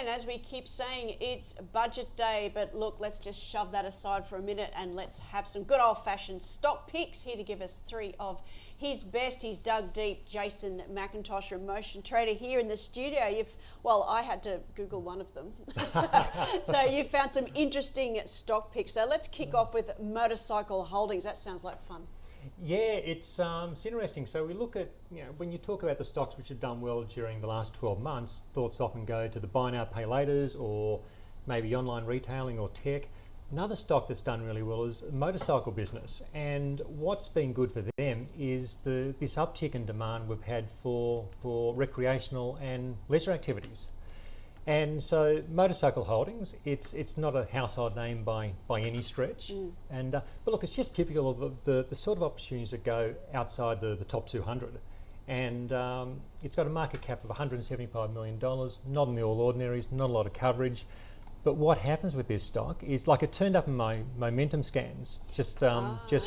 again, as we keep saying, it's budget day, but look, let's just shove that aside for a minute and let's have some good old-fashioned stock picks. Here to give us three of his best. He's dug deep. Jason McIntosh, a motion trader, here in the studio. I had to Google one of them. so you found some interesting stock picks. So let's kick off with Motorcycle Holdings. That sounds like fun. Yeah, it's interesting. So we look at, when you talk about the stocks which have done well during the last 12 months, thoughts often go to the buy now, pay laters, or maybe online retailing or tech. Another stock that's done really well is motorcycle business. And what's been good for them is this uptick in demand we've had for recreational and leisure activities. And so Motorcycle Holdings, it's not a household name by any stretch. But look, it's just typical of the sort of opportunities that go outside the top 200. And it's got a market cap of $175 million, not in the all ordinaries, not a lot of coverage. But what happens with this stock is, like, it turned up in my momentum scans just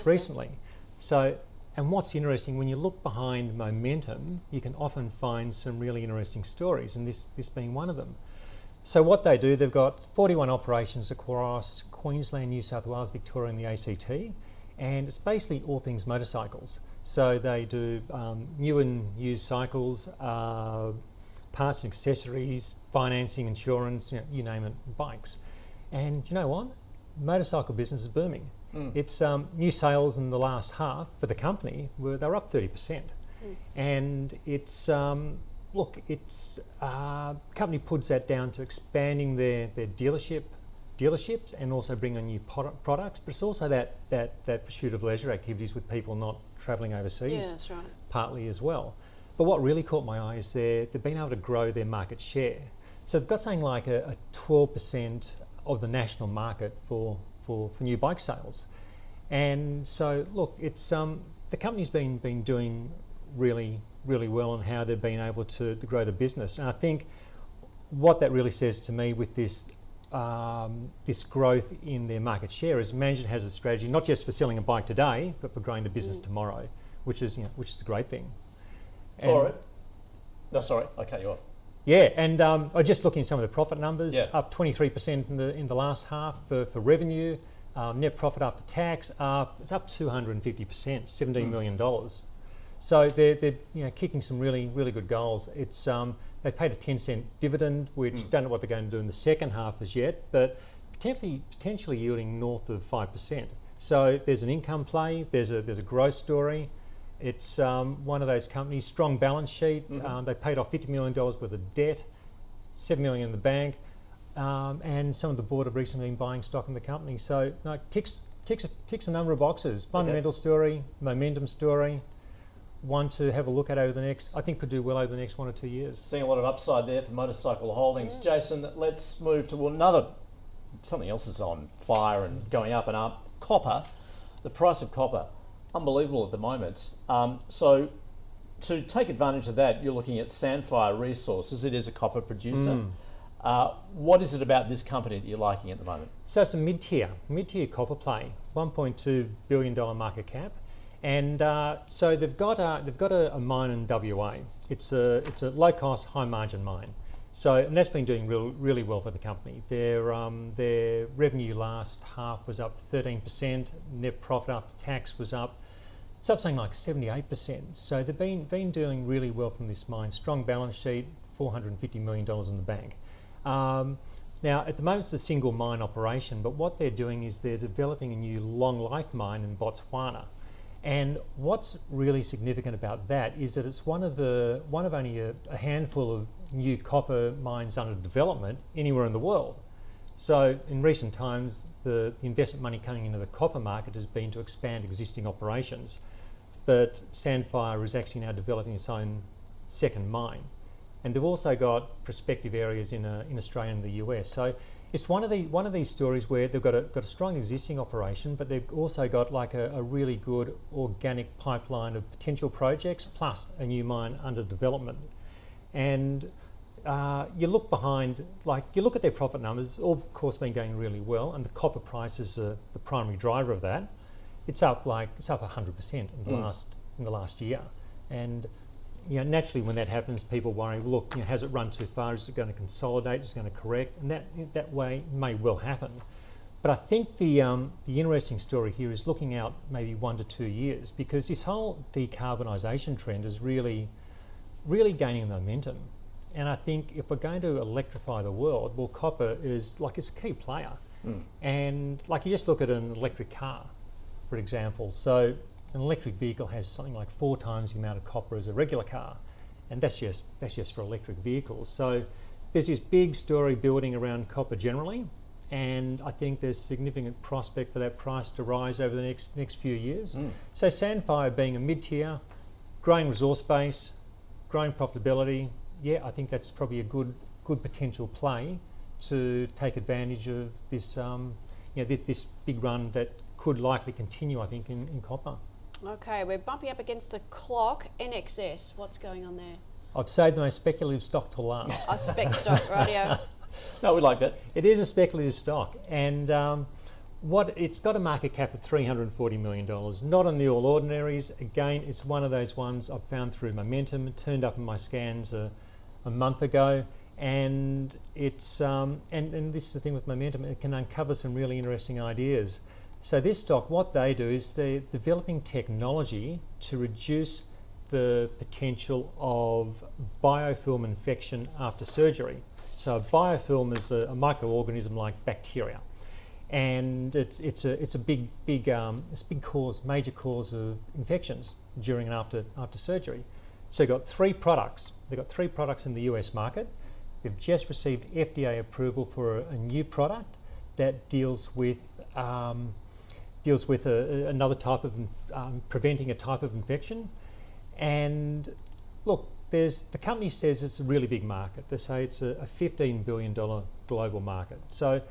recently. So, and what's interesting, when you look behind momentum, you can often find some really interesting stories, and this being one of them. So what they do, they've got 41 operations across Queensland, New South Wales, Victoria and the ACT, and it's basically all things motorcycles. So they do new and used cycles, parts and accessories, financing, insurance, you name it, bikes. And you know what? Motorcycle business is booming. It's new sales in the last half for the company, they're up 30%. And it's company puts that down to expanding their dealerships and also bringing new products, but it's also that pursuit of leisure activities with people not travelling overseas. Yeah, that's right. Partly as well. But what really caught my eye is they've been able to grow their market share. So they've got something like a 12% of the national market for new bike sales. And so look, it's the company's been doing really well on how they've been able to grow the business. And I think what that really says to me with this growth in their market share is management has a strategy not just for selling a bike today, but for growing the business tomorrow, which is a great thing. And all right. No, sorry, I cut you off. Yeah, and I just looking at some of the profit numbers, up 23% in the last half for revenue. Net profit after tax it's up 250%, $17 million. So they're kicking some really good goals. It's they paid a 10-cent dividend, which don't know what they're going to do in the second half as yet, but potentially yielding north of 5%. So there's an income play, there's a growth story. It's one of those companies, strong balance sheet. They paid off $50 million worth of debt, $7 million in the bank, and some of the board have recently been buying stock in the company. So ticks a number of boxes. Fundamental story, momentum story. One to have a look at over the next, I think could do well over the next 1 or 2 years. Seeing a lot of upside there for Motorcycle Holdings. Jason, let's move to something else is on fire and going up and up. Copper, the price of copper, unbelievable at the moment. So to take advantage of that, you're looking at Sandfire Resources. It is a copper producer. What is it about this company that you're liking at the moment? So it's a mid-tier copper play, $1.2 billion market cap. And so they've got a mine in WA. It's a low cost, high margin mine. So, and that's been doing really well for the company. Their revenue last half was up 13%. Net profit after tax was up something like 78%. So they've been doing really well from this mine. Strong balance sheet, $450 million in the bank. Now, at the moment, it's a single mine operation, but what they're doing is they're developing a new long life mine in Botswana. And what's really significant about that is that it's one of only a handful of new copper mines under development anywhere in the world. So in recent times, the investment money coming into the copper market has been to expand existing operations. But Sandfire is actually now developing its own second mine. And they've also got prospective areas in Australia and the US. So it's one of these stories where they've got a strong existing operation, but they've also got like a really good organic pipeline of potential projects plus a new mine under development. And you look at their profit numbers, all of course been going really well, and the copper price is the primary driver of that. It's up 100% in the last year, and naturally when that happens, people worry, look, has it run too far? Is it going to consolidate? Is it going to correct? And that way may well happen. But I think the interesting story here is looking out maybe 1 to 2 years, because this whole decarbonisation trend is really gaining momentum. And I think if we're going to electrify the world, well, copper is it's a key player. And you just look at an electric car, for example. So an electric vehicle has something like 4 times the amount of copper as a regular car, and that's just for electric vehicles. So there's this big story building around copper generally, and I think there's significant prospect for that price to rise over the next few years. So Sandfire being a mid-tier, growing resource base, growing profitability, I think that's probably a good potential play to take advantage of this this big run that could likely continue, I think, in copper. Okay, we're bumping up against the clock. NXS, what's going on there? I've saved my speculative stock to last. A spec stock, radio. No, we like that. It is a speculative stock, and it's got a market cap of $340 million. Not on the All Ordinaries. Again, it's one of those ones I've found through momentum. It turned up in my scans a month ago, and it's and this is the thing with momentum. It can uncover some really interesting ideas. So this stock, what they do is they're developing technology to reduce the potential of biofilm infection after surgery. So a biofilm is a microorganism like bacteria, and it's a major cause of infections during and after surgery. So you've got 3 products. They've got 3 products in the US market. They've just received FDA approval for a new product that deals with another type of preventing a type of infection. And look, the company says it's a really big market. They say it's a $15 billion global market. So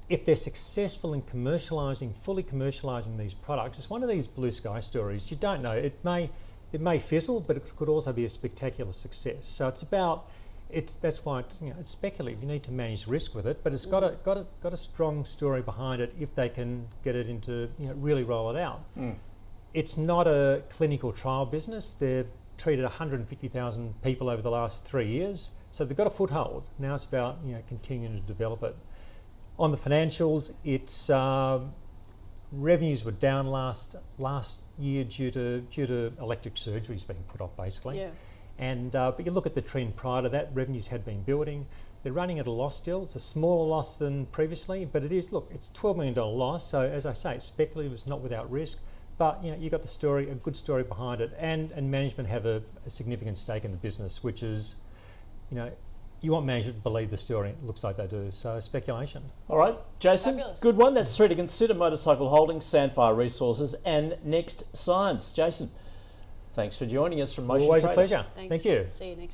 if they're successful in fully commercializing these products, it's one of these blue sky stories. You don't know. It may fizzle, but it could also be a spectacular success. So that's why it's speculative. You need to manage risk with it, but it's got a strong story behind it if they can get it into really roll it out. It's not a clinical trial business. They've treated 150,000 people over the last 3 years, so they've got a foothold. Now it's about continuing to develop it. On the financials, its revenues were down last year due to electric surgeries being put off, basically. Yeah. And but you look at the trend prior to that, revenues had been building. They're running at a loss still. It's a smaller loss than previously, but it's $12 million loss. So as I say, it's speculative. It's not without risk. But you got a good story behind it, and management have a significant stake in the business, which is, you want management to believe the story. It looks like they do. So speculation. All right, Jason, Fabulous. Good one. That's 3 to consider: Motorcycle Holdings, Sandfire Resources, and Next Science. Jason, thanks for joining us from Motion Always Trader. a pleasure. Thanks. Thank you. See you next